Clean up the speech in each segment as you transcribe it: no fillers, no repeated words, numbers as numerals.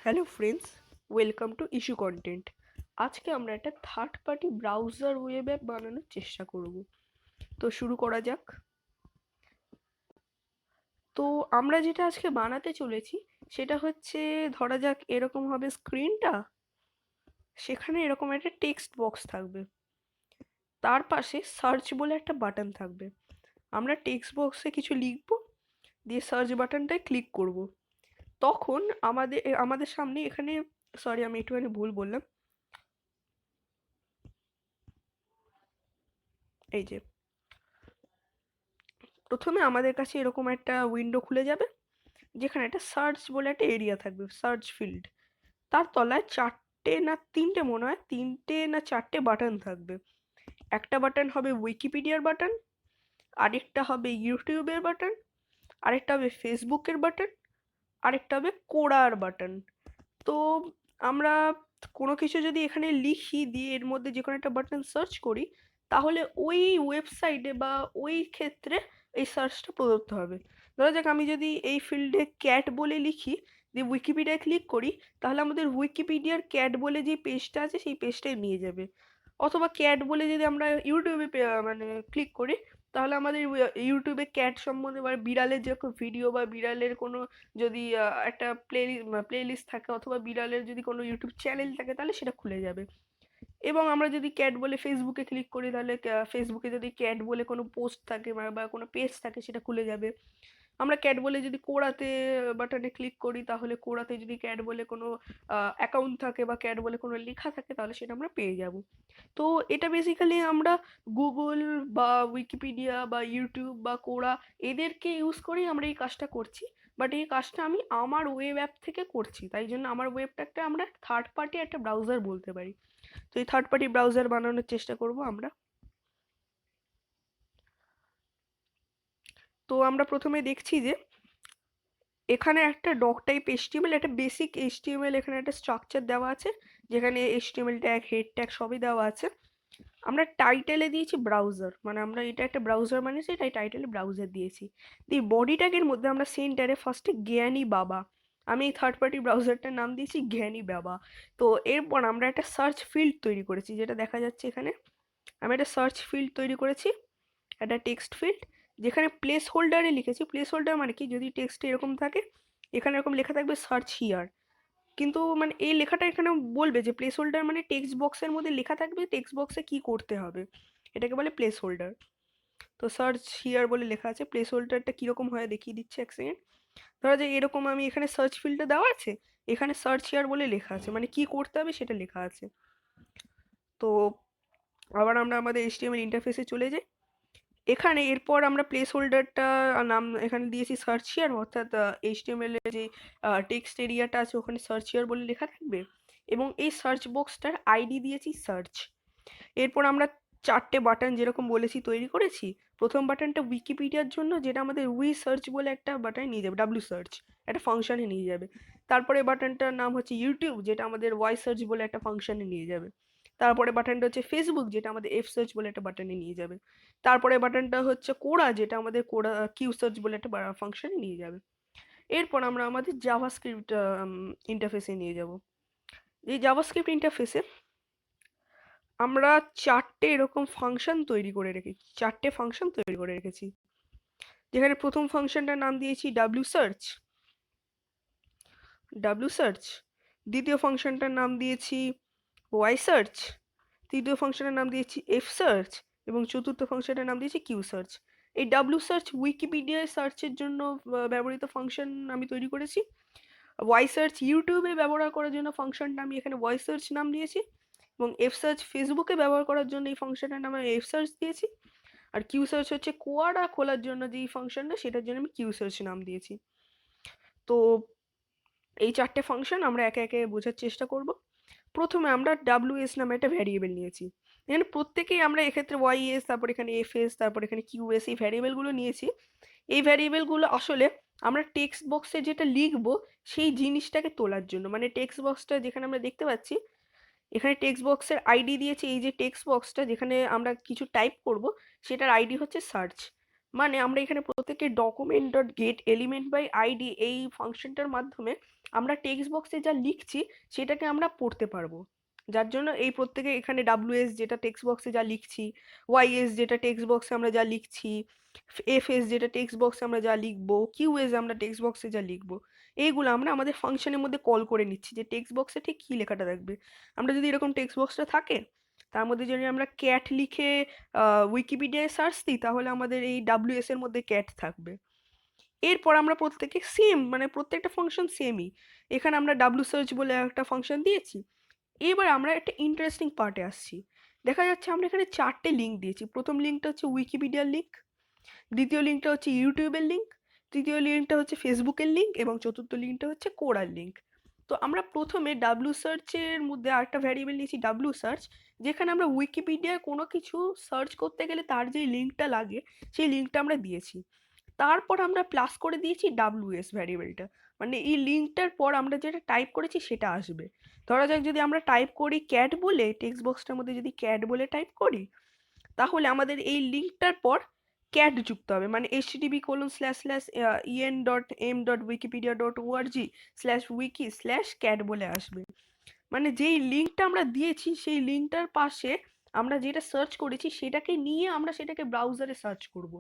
Hello friends, welcome to issue content. আজকে আমরা একটা third party browser web app বানানোর চেষ্টা করব। তো শুরু করা যাক। তো আমরা যেটা আজকে বানাতে চলেছি সেটা হচ্ছে, ধরা যাক এরকম হবে স্ক্রিনটা, সেখানে এরকম একটা টেক্সট বক্স থাকবে, তার পাশে সার্চ বলে একটা বাটন থাকবে। আমরা টেক্সট বক্সে কিছু লিখবো, দিয়ে সার্চ বাটনটায় ক্লিক করব। তখন আমাদের সামনে এখানে, সরি আমি একটুখানি ভুল বললাম, এই যে প্রথমে আমাদের কাছে এরকম একটা উইন্ডো খুলে যাবে, যেখানে একটা সার্চ বলে একটা এরিয়া থাকবে, সার্চ ফিল্ড। তার তলায় চারটে না তিনটে, মনে হয় তিনটে না চারটে বাটন থাকবে। একটা বাটন হবে উইকিপিডিয়ার বাটন, আরেকটা হবে ইউটিউবের বাটন, আরেকটা হবে ফেসবুকের বাটন, আরেকটা হবে কোডার বাটন। তো আমরা কোনো কিছু যদি এখানে লিখি, দিয়ে এর মধ্যে যে কোনো একটা বাটন সার্চ করি, তাহলে ওই ওয়েবসাইটে বা ওই ক্ষেত্রে এই সার্চটা প্রদত্ত হবে। ধরা যাক আমি যদি এই ফিল্ডে ক্যাট বলে লিখি, দিয়ে উইকিপিডিয়ায় ক্লিক করি, তাহলে আমাদের উইকিপিডিয়ার ক্যাট বলে যে পেজটা আছে সেই পেজটায় নিয়ে যাবে। অথবা ক্যাট বলে যদি আমরা ইউটিউবে মানে ক্লিক করি, তাহলে আমাদের ইউটিউবে ক্যাট সম্বন্ধে বা বিড়ালের যে ভিডিও বা বিড়ালের কোনো যদি একটা প্লেলিস্ট থাকে, অথবা বিড়ালের যদি কোনো ইউটিউব চ্যানেল থাকে, তাহলে সেটা খুলে যাবে। এবং আমরা যদি ক্যাট বলে ফেসবুকে ক্লিক করি, তাহলে ফেসবুকে যদি ক্যাট বলে কোনো পোস্ট থাকে বা কোনো পেজ থাকে, সেটা খুলে যাবে। আমরা ক্যাট বলে যদি কোড়াতে বাটনে ক্লিক করি, তাহলে কোড়াতে যদি ক্যাট বলে কোনো অ্যাকাউন্ট থাকে বা ক্যাট বলে কোনো লেখা থাকে, তাহলে সেটা আমরা পেয়ে যাব। তো এটা বেসিক্যালি আমরা গুগল বা উইকিপিডিয়া বা ইউটিউব বা কোরা, এদেরকে ইউজ করেই আমরা এই কাজটা করছি। বাট এই কাজটা আমি আমার ওয়েব অ্যাপ থেকে করছি, তাই জন্য আমার ওয়েবটাকে আমরা থার্ড পার্টি একটা ব্রাউজার বলতে পারি। তো এই থার্ড পার্টি ব্রাউজার বানানোর চেষ্টা করব আমরা। তো আমরা প্রথমে দেখছি যে এখানে একটা ডক টাইপ এইচটিএমএল, একটা বেসিক এইচটিএমএল, এখানে একটা স্ট্রাকচার দেওয়া আছে, যেখানে এইচটিএমএল ট্যাগ, হেড ট্যাগ সবই দেওয়া আছে। আমরা টাইটেলে দিয়েছি ব্রাউজার, মানে আমরা এটা একটা ব্রাউজার বানিয়েছি, তাই টাইটেলে ব্রাউজার দিয়েছি। দিয়ে বডি ট্যাগের মধ্যে আমরা সেন্টারে ফার্স্টে জ্ঞানী বাবা, আমি এই থার্ড পার্টি ব্রাউজারটার নাম দিয়েছি জ্ঞানী বাবা। তো এরপর আমরা একটা সার্চ ফিল্ড তৈরি করেছি, যেটা দেখা যাচ্ছে এখানে। আমি একটা সার্চ ফিল্ড তৈরি করেছি, একটা টেক্সট ফিল্ড, যেখানে প্লেস হোল্ডারে লিখেছি। প্লেস হোল্ডার মানে কি, যদি টেক্সটে এরকম থাকে, এখানে এরকম লেখা থাকবে সার্চ হিয়ার, কিন্তু মানে এই লেখাটা এখানে বলবে যে প্লেস হোল্ডার মানে টেক্সট বক্সের মধ্যে লেখা থাকবে টেক্সট বক্সে কি করতে হবে, এটাকে বলে প্লেস হোল্ডার। তো সার্চ হিয়ার বলে লেখা আছে। প্লেস হোল্ডারটা কিরকম হয় দেখিয়ে দিচ্ছে, এক সেকেন্ড। ধরা যায় এরকম আমি এখানে সার্চ ফিল্ডে দেওয়া আছে, এখানে সার্চ হিয়ার বলে লেখা আছে, মানে কি করতে হবে সেটা লেখা আছে। তো আবার আমরা আমাদের এইচটিএমএল ইন্টারফেসে চলে যাই। এখানে এরপর আমরা প্লেস হোল্ডারটা নাম এখানে দিয়েছি সার্চ হিয়ার, অর্থাৎ এইচটিএমএল এর যে টেক্সট এরিয়াটা আছে ওখানে সার্চ হিয়ার বলে লেখা থাকবে, এবং এই সার্চ বক্সটার আইডি দিয়েছি সার্চ। এরপর আমরা চারটে বাটন যেরকম বলেছি তৈরি করেছি। প্রথম বাটনটা উইকিপিডিয়ার জন্য, যেটা আমাদের উই সার্চ বলে একটা বাটনে নিয়ে যাবে, ডাব্লিউ সার্চ একটা ফাংশনে নিয়ে যাবে। তারপরে বাটনটার নাম হচ্ছে ইউটিউব, যেটা আমাদের ওয়াই সার্চ বলে একটা ফাংশনে নিয়ে যাবে। তারপরে বাটনটা হচ্ছে ফেসবুক, যেটা আমাদের এফ সার্চ বলে একটা বাটনে নিয়ে যাবে। তারপরে বাটনটা হচ্ছে কোড়া, যেটা আমাদের কোড়া কিউ সার্চ বলে একটা ফাংশনে নিয়ে যাবে। এরপর আমরা আমাদের জাভাস্ক্রিপ্ট ইন্টারফেসে নিয়ে যাব। এই জাভাস্ক্রিপ্ট ইন্টারফেসে আমরা চারটে এরকম ফাংশন তৈরি করে রেখেছি, চারটে ফাংশন তৈরি করে রেখেছি, যেখানে প্রথম ফাংশনটার নাম দিয়েছি ডাব্লিউ সার্চ, ডাব্লিউ সার্চ। দ্বিতীয় ফাংশনটার নাম দিয়েছি ওয়াই সার্চ। তৃতীয় ফাংশনের নাম দিয়েছি এফ সার্চ। এবং চতুর্থ ফাংশনের নাম দিয়েছি কিউ সার্চ। এই ডাব্লিউ সার্চ উইকিপিডিয়া সার্চের জন্য ব্যবহৃত ফাংশন আমি তৈরি করেছি। ওয়াই সার্চ ইউটিউবে ব্যবহার করার জন্য ফাংশনটা আমি এখানে ওয়াই সার্চ নাম দিয়েছি। এবং এফ সার্চ ফেসবুকে ব্যবহার করার জন্য এই ফাংশনের নামে এফ সার্চ দিয়েছি। আর কিউ সার্চ হচ্ছে কোয়াডা খোলার জন্য যেই ফাংশনটা, সেটার জন্য আমি কিউ সার্চ নাম দিয়েছি। তো এই চারটে ফাংশন আমরা একে একে বোঝার চেষ্টা করব। প্রথমে আমরা ডাব্লিউএস নামে একটা ভ্যারিয়েবল নিয়েছি। এখানে প্রত্যেকেই আমরা এক্ষেত্রে ওয়াই এস, তারপর এখানে এফ এস, তারপর এখানে কিউএস, এই ভ্যারিয়েবলগুলো নিয়েছি। এই ভ্যারিয়েবলগুলো আসলে আমরা টেক্সট বক্সে যেটা লিখবো সেই জিনিসটাকে তোলার জন্য, মানে টেক্সট বক্সটা যেখানে আমরা দেখতে পাচ্ছি, এখানে টেক্সট বক্সের আইডি দিয়েছে। এই যে টেক্সট বক্সটা যেখানে আমরা কিছু টাইপ করব, সেটার আইডি হচ্ছে সার্চ। মানে আমরা এখানে প্রত্যেকে document dot get element by ID এই ফাংশনটার মাধ্যমে আমরা টেক্সট বক্সে যা লিখছি সেটাকে আমরা পড়তে পারবো। যার জন্য এই প্রত্যেকে এখানে ডাব্লিউএস যেটা টেক্সট বক্সে যা লিখছি, ওয়াইএস যেটা টেক্সট বক্সে আমরা যা লিখছি, এফএস যেটা টেক্সট বক্সে আমরা যা লিখবো, কিউএস আমরা টেক্সট বক্সে যা লিখবো, এইগুলো আমরা আমাদের ফাংশনের মধ্যে কল করে নিচ্ছি যে টেক্সট বক্সে ঠিক কী লেখাটা থাকবে। আমরা যদি এরকম টেক্সট বক্সটা থাকে, তার মধ্যে যদি আমরা ক্যাট লিখে উইকিপিডিয়ায় সার্চ দিই, তাহলে আমাদের এই ডাব্লিউএস এর মধ্যে ক্যাট থাকবে। এরপর আমরা প্রত্যেকে সেম, মানে প্রত্যেকটা ফাংশন সেমই। এখানে আমরা ডাব্লু সার্চ বলে একটা ফাংশন দিয়েছি। এবার আমরা একটা ইন্টারেস্টিং পার্টে আসছি। দেখা যাচ্ছে আমরা এখানে 4টে লিঙ্ক দিয়েছি। প্রথম লিঙ্কটা হচ্ছে উইকিপিডিয়ার লিঙ্ক, দ্বিতীয় লিঙ্কটা হচ্ছে ইউটিউবের লিঙ্ক, তৃতীয় লিঙ্কটা হচ্ছে ফেসবুকের লিঙ্ক, এবং চতুর্থ লিঙ্কটা হচ্ছে কোরার লিঙ্ক। তো আমরা প্রথমে ডাব্লু সার্চের মধ্যে আরেকটা ভ্যারিয়েবল নিয়েছি ডাব্লু সার্চ, যেখানে আমরা উইকিপিডিয়ায় কোনো কিছু সার্চ করতে গেলে তার যে লিঙ্কটা লাগে সেই লিঙ্কটা আমরা দিয়েছি। তারপর আমরা প্লাস করে দিয়েছি ডাব্লিউএস ভ্যারিয়েবলটা, মানে এই লিঙ্কটার পর আমরা যেটা টাইপ করেছি সেটা আসবে। ধরা যাক যদি আমরা টাইপ করি ক্যাট বলে, টেক্সট বক্সটার মধ্যে যদি ক্যাট বলে টাইপ করি, তাহলে আমাদের এই লিঙ্কটার পর ক্যাট যুক্ত হবে, মানে http://en.m.wikipedia.org/wiki/cat বলে আসবে। মানে যেই লিঙ্কটা আমরা দিয়েছি সেই লিঙ্কটার পাশে আমরা যেটা সার্চ করেছি সেটাকে নিয়ে আমরা সেটাকে ব্রাউজারে সার্চ করব।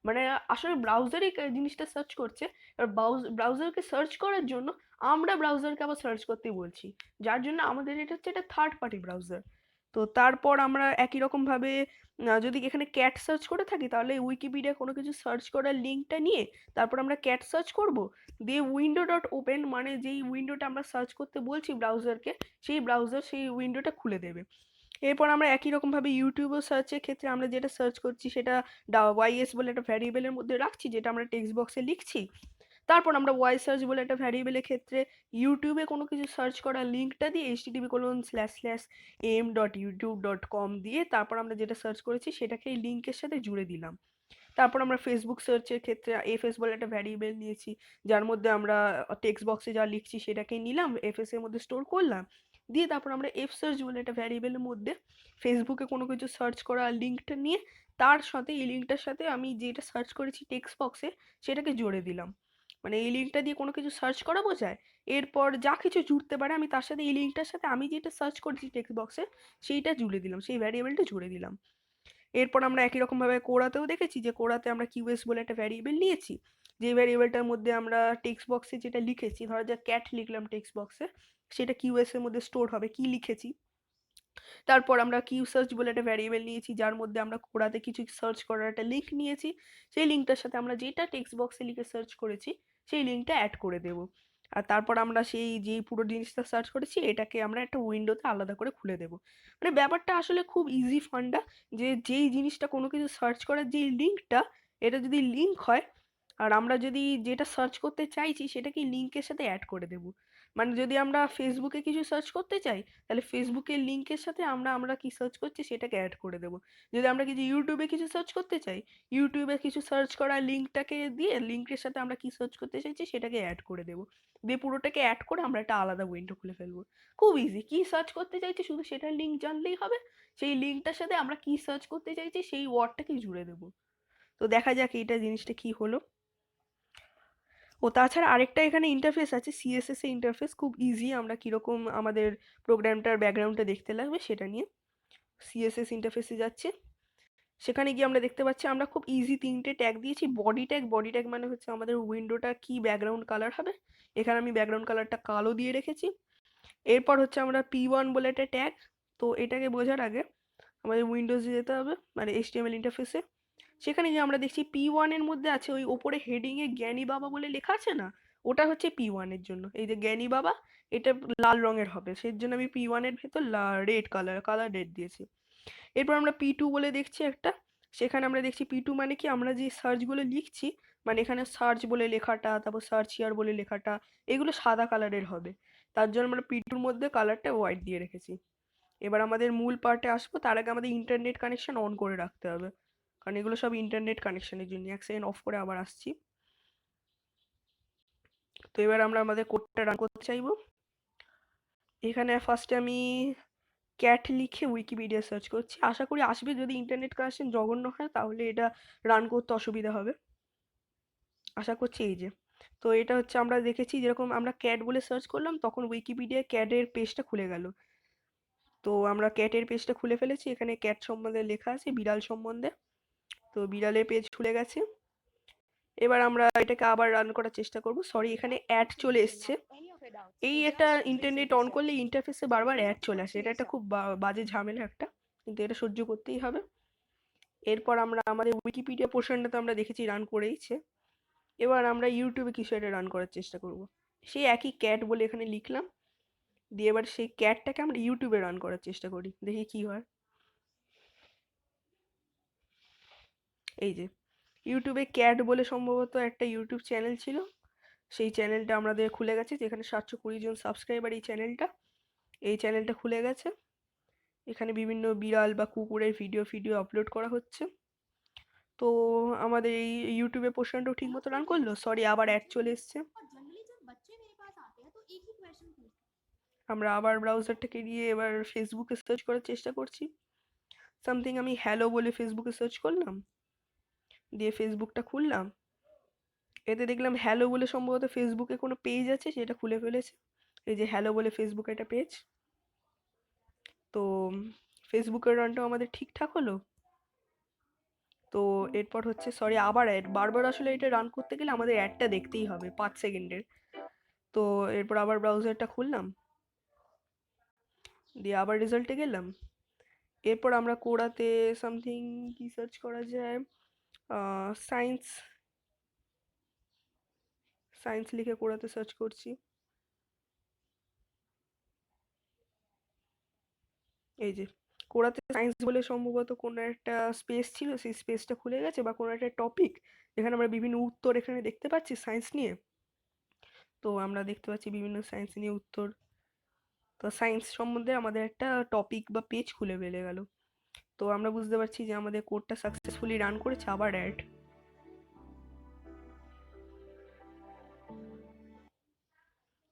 মানে আসলে ব্রাউজারে জিনিসটা সার্চ করছে, এবার ব্রাউজারকে সার্চ করার জন্য আমরা ব্রাউজারকে আবার সার্চ করতে বলছি, যার জন্য আমাদের এটা হচ্ছে একটা থার্ড পার্টি ব্রাউজার। তো তারপর আমরা একই রকম ভাবে যদি এখানে ক্যাট সার্চ করে থাকি, তাহলে উইকিপিডিয়া কোনো কিছু সার্চ করার লিঙ্কটা নিয়ে তারপর আমরা ক্যাট সার্চ করব, দিয়ে উইন্ডো ডট ওপেন, মানে যেই উইন্ডোটা আমরা সার্চ করতে বলছি ব্রাউজারকে, সেই ব্রাউজার সেই উইন্ডোটা খুলে দেবে। এরপর আমরা একই রকমভাবে ইউটিউবও সার্চের ক্ষেত্রে আমরা যেটা সার্চ করছি সেটা ওয়াইএস বলে একটা ভ্যারিয়েবলের মধ্যে রাখছি, যেটা আমরা টেক্সট বক্সে লিখছি। তারপর আমরা ওয়াই সার্চ বলে একটা ভ্যারিয়েবলের ক্ষেত্রে ইউটিউবে কোনো কিছু সার্চ করার লিঙ্কটা দিয়ে http://m.youtube.com দিয়ে তারপর আমরা যেটা সার্চ করেছি সেটাকে এই লিঙ্কের সাথে জুড়ে দিলাম। তারপর আমরা ফেসবুক সার্চের ক্ষেত্রে এফএস বলে একটা ভ্যারিয়েবল নিয়েছি, যার মধ্যে আমরা টেক্সট বক্সে যা লিখছি সেটাকে নিলাম, এফএস এর মধ্যে স্টোর করলাম, দিয়ে তারপর আমরা এফ সার্চ বলে একটা ভ্যারিয়েবলের মধ্যে ফেসবুকে কোনো কিছু সার্চ করা লিঙ্কটা নিয়ে তার সাথে এই লিঙ্কটার সাথে আমি যেটা সার্চ করেছি টেক্সট বক্সে সেটাকে জুড়ে দিলাম। মানে এই লিঙ্কটা দিয়ে কোনো কিছু সার্চ করা বোঝায়। এরপর যা কিছু জুড়তে পারে আমি তার সাথে এই লিঙ্কটার সাথে আমি যেটা সার্চ করেছি টেক্সট বক্সে সেইটা জুড়ে দিলাম, সেই ভ্যারিয়েবলটা জুড়ে দিলাম। এরপর আমরা একই রকমভাবে কোরাতেও দেখেছি যে কোরাতে আমরা কিউএস বলে একটা ভ্যারিয়েবল নিয়েছি, যে ভ্যারিয়েবলটার মধ্যে আমরা টেক্সট বক্সে যেটা লিখেছি, ধরা যাক ক্যাট লিখলাম টেক্সট বক্সে, সেটা কিউএস এর মধ্যে স্টোর হবে কি লিখেছি। তারপর আমরা কিউ সার্চ বলে একটা ভ্যারিয়েবল নিয়েছি, যার মধ্যে আমরা কোরাতে কিছু সার্চ করার একটা লিঙ্ক নিয়েছি, সেই লিঙ্কটার সাথে আমরা যেটা টেক্সট বক্সে লিখে সার্চ করেছি সেই লিঙ্কটা অ্যাড করে দেব। আর তারপর আমরা সেই যে পুরো জিনিসটা সার্চ করেছি এটাকে আমরা একটা উইন্ডোতে আলাদা করে খুলে দেব। মানে ব্যাপারটা আসলে খুব ইজি ফান্ডা, যে যেই জিনিসটা কোনো কিছু সার্চ করার যেই লিঙ্কটা, এটা যদি লিঙ্ক হয় আর আমরা যদি যেটা সার্চ করতে চাইছি সেটাকে লিঙ্কের সাথে অ্যাড করে দেব। মানে যদি আমরা ফেসবুকে কিছু সার্চ করতে চাই, তাহলে ফেসবুকের লিঙ্কের সাথে আমরা আমরা কি সার্চ করছি সেটাকে অ্যাড করে দেবো। যদি আমরা কিছু ইউটিউবে কিছু সার্চ করতে চাই, ইউটিউবে কিছু সার্চ করা লিঙ্কটাকে দিয়ে লিঙ্কের সাথে আমরা কি সার্চ করতে চাইছি সেটাকে অ্যাড করে দেবো, দিয়ে পুরোটাকে অ্যাড করে আমরা একটা আলাদা উইন্ডো খুলে ফেলবো। খুব ইজি, কি সার্চ করতে চাইছি শুধু সেটার লিঙ্ক জানলেই হবে, সেই লিঙ্কটার সাথে আমরা কি সার্চ করতে চাইছি সেই ওয়ার্ডটাকে জুড়ে দেবো। তো দেখা যাক এইটা জিনিসটা কি হলো। ও তাছাড়া আরেকটা এখানে ইন্টারফেস আছে, সিএসএস এর ইন্টারফেস, খুব ইজি আমরা কিরকম আমাদের প্রোগ্রামটার ব্যাকগ্রাউন্ডটা দেখতে লাগবে সেটা নিয়ে। সিএসএস ইন্টারফেসে যাচ্ছে, সেখানে গিয়ে আমরা দেখতে পাচ্ছি আমরা খুব ইজি 3টে ট্যাগ দিয়েছি। বডি ট্যাগ, বডি ট্যাগ মানে হচ্ছে আমাদের উইন্ডোটা কি ব্যাকগ্রাউন্ড কালার হবে, এখানে আমি ব্যাকগ্রাউন্ড কালারটা কালো দিয়ে রেখেছি। এরপর হচ্ছে আমরা P1 বলে একটা ট্যাগ, তো এটাকে বোঝার আগে আমাদের উইন্ডোজে যেতে হবে, মানে এইচটিএমএল ইন্টারফেসে। সেখানে গিয়ে আমরা দেখছি P1 এর মধ্যে আছে ওই ওপরে হেডিংয়ে জ্ঞানী বাবা বলে লেখা আছে না, ওটা হচ্ছে P1 এর জন্য। এই যে জ্ঞানী বাবা, এটা লাল রঙের হবে, সেই জন্য আমি P1 এর ভেতর রেড কালার রেড দিয়েছি। এরপর আমরা P2 বলে দেখছি একটা, সেখানে আমরা দেখছি P2 মানে কি, আমরা যে সার্চগুলো লিখছি, মানে এখানে সার্চ বলে লেখাটা, তারপর সার্চ হিয়ার বলে লেখাটা, এগুলো সাদা কালারের হবে, তার জন্য আমরা P2 র মধ্যে কালারটা হোয়াইট দিয়ে রেখেছি। এবার আমাদের মূল পার্টে আসবো, তার আগে আমাদের ইন্টারনেট কানেকশন অন করে রাখতে হবে, কারণ এগুলো সব ইন্টারনেট কানেকশনের জন্য। এক সেকেন্ড অফ করে আবার আসছি। তো এবার আমরা আমাদের কোডটা রান করতে চাইবো। এখানে ফার্স্টে আমি ক্যাট লিখে উইকিপিডিয়া সার্চ করছি, আশা করি আসবে। যদি ইন্টারনেট কানেকশন জঘন্য হয় তাহলে এটা রান করতে অসুবিধা হবে, আশা করছি। এই যে তো এটা হচ্ছে আমরা দেখেছি যেরকম আমরা ক্যাট বলে সার্চ করলাম তখন উইকিপিডিয়ায় ক্যাটের পেজটা খুলে গেল। তো আমরা ক্যাটের পেজটা খুলে ফেলেছি, এখানে ক্যাট সম্বন্ধে লেখা আছে, বিড়াল সম্বন্ধে। তো বিড়ালের পেজ খুলে গেছে। এবার আমরা এটাকে আবার রান করার চেষ্টা করব। সরি, এখানে অ্যাড চলে এসছে। এই একটা ইন্টারনেট অন করলে ইন্টারফেসে বারবার অ্যাড চলে আসে, এটা একটা খুব বাজে ঝামেলা একটা, কিন্তু এটা সহ্য করতেই হবে। এরপর আমরা আমাদের উইকিপিডিয়া পোর্শনটা তো আমরা দেখেছি রান করেইছে। এবার আমরা ইউটিউবে কিছু একটা রান করার চেষ্টা করব। সেই একই ক্যাট বলে এখানে লিখলাম, দিয়ে এবার সেই ক্যাটটাকে আমরা ইউটিউবে রান করার চেষ্টা করি, দেখি কি হয়। এই যে ইউটিউবে ক্যাট বলে সম্ভবত একটা ইউটিউব চ্যানেল ছিল, সেই চ্যানেলটা আমাদের খুলে গেছে, যেখানে 720 জন সাবস্ক্রাইবার এই চ্যানেলটা। এই চ্যানেলটা খুলে গেছে, এখানে বিভিন্ন বিড়াল বা কুকুরের ভিডিও ফিডিও আপলোড করা হচ্ছে। তো আমাদের এই ইউটিউবে পোর্শনটাও ঠিক মতো রান করলো। সরি, আবার অ্যাড চলে এসছে। আমরা আবার ব্রাউজারটাকে নিয়ে এবার ফেসবুকে সার্চ করার চেষ্টা করছি। সামথিং আমি হ্যালো বলে ফেসবুকে সার্চ করলাম, দিয়ে ফেসবুকটা খুললাম। এতে দেখলাম হ্যালো বলে সম্ভবত ফেসবুকে কোনো পেজ আছে, সেটা খুলে ফেলেছে। এই যে হ্যালো বলে ফেসবুকে একটা পেজ। তো ফেসবুকের রানটাও আমাদের ঠিকঠাক হলো। তো এরপর হচ্ছে সরি আবার অ্যাড, বারবার আসলে এটা রান করতে গেলে আমাদের অ্যাডটা দেখতেই হবে 5 সেকেন্ডের। তো এরপর আবার ব্রাউজারটা খুললাম, দিয়ে আবার রেজাল্টে গেলাম। এরপর আমরা কোডাতে সামথিং কি সার্চ করা যায়, সায়েন্স, সায়েন্স লিখে কোডাতে সার্চ করছি। এই যে কোডাতে সায়েন্স বলে সম্ভবত কোনো একটা স্পেস ছিল, সেই স্পেসটা খুলে গেছে, বা কোনো একটা টপিক যেখানে আমরা বিভিন্ন উত্তর এখানে দেখতে পাচ্ছি সায়েন্স নিয়ে। তো আমরা দেখতে পাচ্ছি বিভিন্ন সায়েন্স নিয়ে উত্তর। তো সায়েন্স সম্বন্ধে আমাদের একটা টপিক বা পেজ খুলে পেলে গেল। তো আমরা বুঝতে পারছি যে আমাদের কোডটা সাকসেসফুলি রান করেছে। আবার অ্যাড,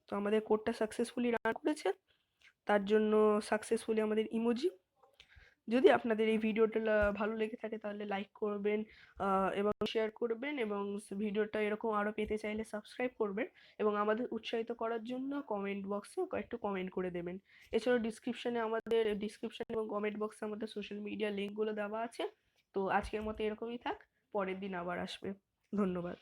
তো আমাদের কোডটা সাকসেসফুলি রান করেছে, তার জন্য সাকসেসফুলি আমাদের ইমোজি। যদি আপনাদের এই ভিডিওটা ভালো লেগে থাকে তাহলে লাইক করবেন, এবং শেয়ার করবেন, এবং ভিডিওটা এরকম আরও পেতে চাইলে সাবস্ক্রাইব করবেন, এবং আমাদের উৎসাহিত করার জন্য কমেন্ট বক্সে কয়েকটা কমেন্ট করে দেবেন। এছাড়াও ডিসক্রিপশন এবং কমেন্ট বক্সে আমাদের সোশ্যাল মিডিয়া লিঙ্কগুলো দেওয়া আছে। তো আজকের মতো এরকমই থাক, পরের দিন আবার আসবে। ধন্যবাদ।